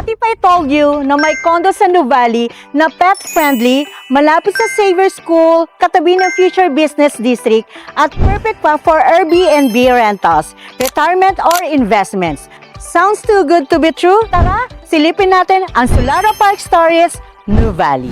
If I told you na may condo sa Nuvali na pet-friendly, malapit sa Xavier School, katabi ng Future Business District, at perfect pa for Airbnb rentals, retirement or investments. Sounds too good to be true? Tara, silipin natin ang Solara Park Stories, Nuvali.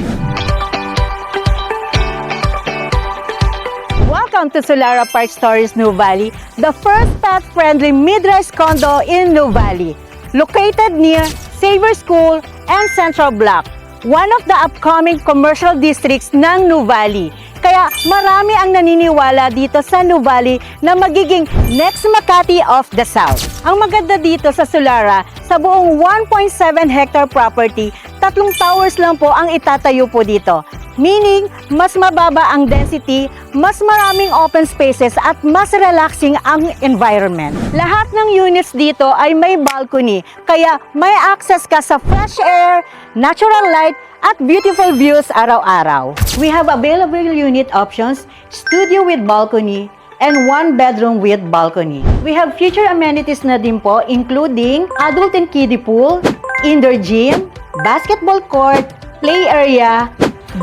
Welcome to Solara Park Stories, Nuvali, the first pet-friendly mid-rise condo in Nuvali. Located near Xavier School and Central Block, one of the upcoming commercial districts ng Nuvali. Kaya marami ang naniniwala dito sa Nuvali na magiging next Makati of the South. Ang maganda dito sa Solara, sa buong 1.7 hectare property, 3 towers lang po ang itatayo po dito. Meaning, mas mababa ang density, mas maraming open spaces at mas relaxing ang environment. Lahat ng units dito ay may balcony, kaya may access ka sa fresh air, natural light, at beautiful views araw-araw. We have available unit options, studio with balcony, and 1 bedroom with balcony. We have future amenities na din po, including adult and kiddie pool, indoor gym, basketball court, play area,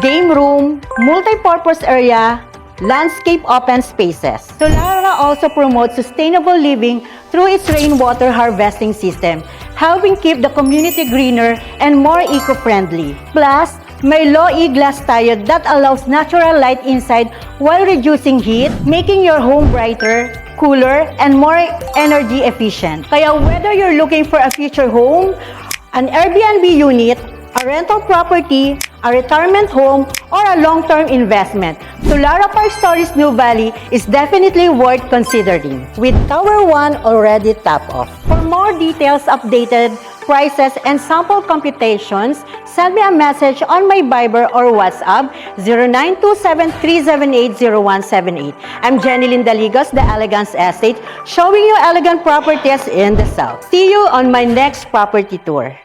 game room, multi-purpose area, landscape open spaces. Solara also promotes sustainable living through its rainwater harvesting system, helping keep the community greener and more eco-friendly. Plus, may low-E glass tayo that allows natural light inside while reducing heat, making your home brighter, cooler, and more energy efficient. Kaya whether you're looking for a future home, an Airbnb unit, a rental property, a retirement home, or a long-term investment, Solara Park Stories Nuvali is definitely worth considering, with Tower 1 already top off. For more details, updated prices, and sample computations, send me a message on my Viber or WhatsApp 0927-378-0178. I'm Jenny Lindaligos, the Elegance Estate, showing you elegant properties in the South. See you on my next property tour.